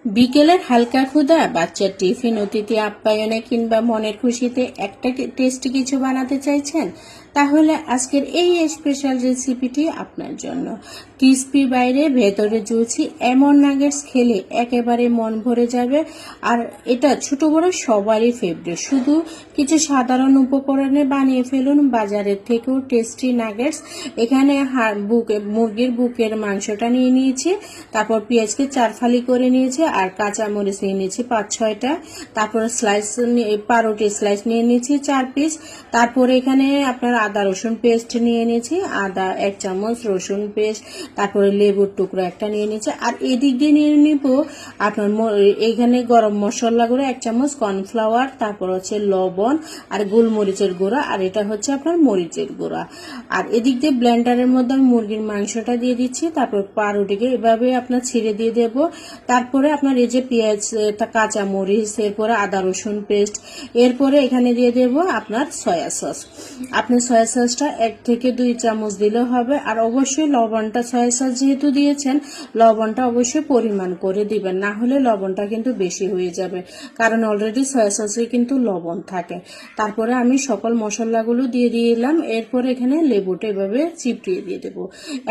বিকেলের হালকা ক্ষুধা, বাচ্চার টিফিন, অতিথি আপ্যায়নে কিংবা মনের খুশিতে একটা টেস্টি কিছু বানাতে চাইছেন? তাহলে আজকের এই স্পেশাল রেসিপিটি আপনার জন্য। ক্রিস্পি বাইরে ভেতরে জুসি এমন নাগেটস খেলে একেবারে মন ভরে যাবে। আর এটা ছোট বড় সবারই ফেভারিট। শুধু কিছু সাধারণ উপকরণে বানিয়ে ফেলুন বাজারের থেকেও টেস্টি নাগেটস। এখানে মুরগির বুকের মাংসটা নিয়ে নিয়েছি, তারপর পেঁয়াজকে 4 ফালি করে নিয়েছি, আর কাঁচা মরিচ নিয়ে নিয়েছি 5-6টা, তারপরে পাউরুটি স্লাইস নিয়ে নিয়েছি 4 পিস। তারপরে এখানে আপনার আদা রসুন পেস্ট নিয়ে নিয়েছি, আদা 1 চামচ, রসুন পেস্ট, তারপরে লেবুর টুকরো একটা নিয়ে নিয়েছি। আর এদিক দিয়ে নিয়ে নিব আপনার এখানে গরম মশলা গুঁড়ো 1 চামচ, কর্নফ্লাওয়ার, তারপর হচ্ছে লবণ আর গোলমরিচের গুঁড়া, আর এটা হচ্ছে আপনার মরিচের গুঁড়া। আর এদিক দিয়ে ব্লেন্ডারের মধ্যে আমি মুরগির মাংসটা দিয়ে দিচ্ছি, তারপর পাউরুটিকে এভাবে আপনার ছিঁড়ে দিয়ে দেব। তারপরে আপনার এই যে পেঁয়াজ, কাঁচা মরিচ, এরপরে আদা রসুন পেস্ট, এরপরে এখানে দিয়ে দেব আপনার সয়া সস। আপনি সয়া সসটা 1 থেকে 2 চামচ দিলে হবে। আর অবশ্যই লবণটা, সয়া সস যেহেতু দিয়েছেন লবণটা অবশ্যই পরিমাণ করে দিবেন, না হলে লবণটা কিন্তু বেশি হয়ে যাবে, কারণ অলরেডি সয়া সসে কিন্তু লবণ থাকে। তারপরে আমি সকল মশলাগুলো দিয়ে দিলাম। এরপরে এখানে লেবুটা এভাবে চিপড়িয়ে দিয়ে দেবো।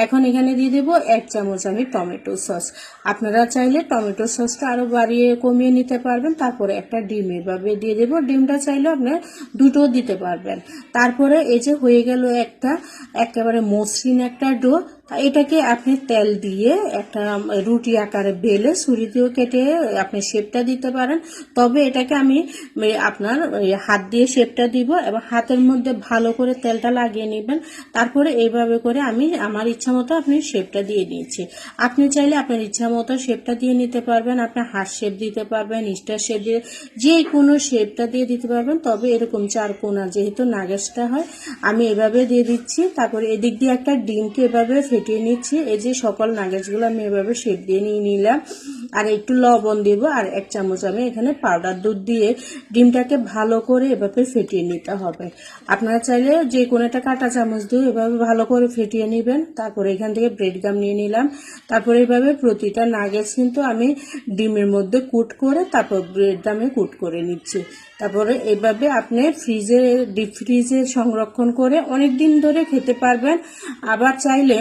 এখন এখানে দিয়ে দেবো 1 চামচ আমি টমেটো সস। আপনারা চাইলে টমেটো সসটা আরো বাড়িয়ে কমিয়ে নিতে পারবেন। তারপরে একটা ডিম এভাবে দিয়ে দেবো। ডিমটা চাইলে আপনার দুটো দিতে পারবেন। তারপরে এই যে হয়ে গেল একেবারে মসৃণ একটা ডো। এটাকে আপনি তেল দিয়ে একটা রুটি আকারে বেলে ছুরি দিয়েও কেটে আপনি শেপটা দিতে পারেন। তবে এটাকে আমি আপনার হাত দিয়ে শেপটা দিব, এবং হাতের মধ্যে ভালো করে তেলটা লাগিয়ে নেবেন। তারপরে এইভাবে করে আমি আমার ইচ্ছা মতো আপনি শেপটা দিয়ে নিয়েছি। আপনি চাইলে আপনার ইচ্ছা মতো শেপটা দিয়ে নিতে পারবেন। আপনি হার্ট শেপ দিতে পারবেন, স্টার শেপ দিয়ে, যে কোনো শেপটা দিয়ে দিতে পারবেন। তবে এরকম 4 কোণা যেহেতু নাগেটসটা হয়, আমি এভাবে দিয়ে দিচ্ছি। তারপরে এদিক দিয়ে একটা ডিমকে এভাবে ফেটিয়ে নিচ্ছি। এই যে সকল নাগেটসগুলো আমি এভাবে শেপ দিয়ে নিয়ে নিলাম। আর একটু লবণ দিব, আর 1 চামচ আমি এখানে পাউডার দুধ দিয়ে ডিমটাকে ভালো করে এভাবে ফেটিয়ে নিতে হবে। আপনারা চাইলে যে কোনো একটা কাঁটা চামচ দিয়ে এভাবে ভালো করে ফেটিয়ে নেবেন। তারপরে এখান থেকে ব্রেড গাম নিয়ে নিলাম। তারপরে এইভাবে প্রতিটা নাগেটস কিন্তু আমি ডিমের মধ্যে কুট করে তারপর ব্রেড গামে কুট করে নিচ্ছি। তারপরে এইভাবে আপনি ডিপ ফ্রিজে সংরক্ষণ করে অনেক দিন ধরে খেতে পারবেন। আবার চাইলে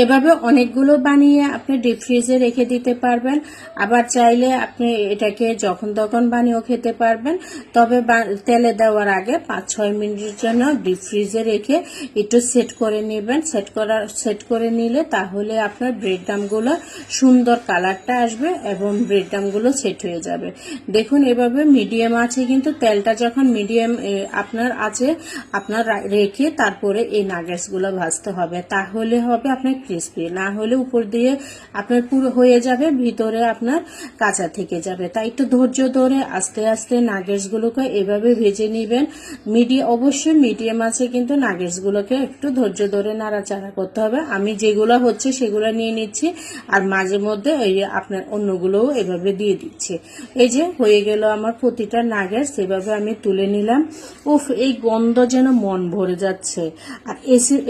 এভাবে অনেকগুলো বানিয়ে আপনি ডিপ ফ্রিজে রেখে দিতে পারবেন। আবার চাইলে আপনি এটাকে যখন তখন বানিয়েও খেতে পারবেন। তবে তেলে দেওয়ার আগে 5-6 মিনিটের জন্য ডিপ ফ্রিজে রেখে একটু সেট করে নেবেন। সেট করে নিলে তাহলে আপনার ব্রেড ডামগুলো সুন্দর কালারটা আসবে এবং ব্রেড ডামগুলো সেট হয়ে যাবে। দেখুন এভাবে মিডিয়াম আছে, কিন্তু তেলটা যখন মিডিয়াম আপনার আছে আপনার রেখে তারপরে এই নাগেটসগুলো ভাজতে হবে, তাহলে হবে আপনার ক্রিস্পি। না হলে উপর দিয়ে আপনার পুরো হয়ে যাবে, ভিতরে আপনার কাঁচা থেকে যাবে। তাই একটু ধৈর্য ধরে আস্তে আস্তে নাগেটসগুলোকে এভাবে ভেজে নেবেন। অবশ্যই মিডিয়াম আছে, কিন্তু নাগেটসগুলোকে একটু ধৈর্য ধরে নাড়াচাড়া করতে হবে। আমি যেগুলো হচ্ছে সেগুলো নিয়ে নিচ্ছি, আর মাঝে মধ্যে ওই আপনার অন্যগুলোও এভাবে দিয়ে দিচ্ছি। এই যে হয়ে গেল আমার প্রতিটা নাগেটস, এভাবে আমি তুলে নিলাম। উফ, এই গন্ধ যেন মন ভরে যাচ্ছে। আর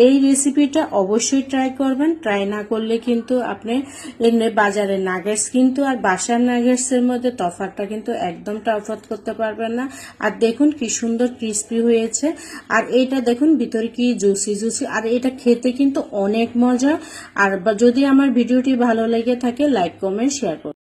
এই রেসিপিটা অবশ্যই ট্রাই করবেন। ট্রাই না করলে কিন্তু আপনি বাজারের নাগেটস কিন্তু আর বাসার নাগেটসের মধ্যে তফাৎটা কিন্তু একদম তফাৎ করতে পারবেন না। আর দেখুন কি সুন্দর ক্রিস্পি হয়েছে, আর এটা দেখুন ভিতরে কি জুসি জুসি, আর এটা খেতে কিন্তু অনেক মজা। আর যদি আমার ভিডিওটি ভালো লেগে থাকে লাইক কমেন্ট শেয়ার করুন।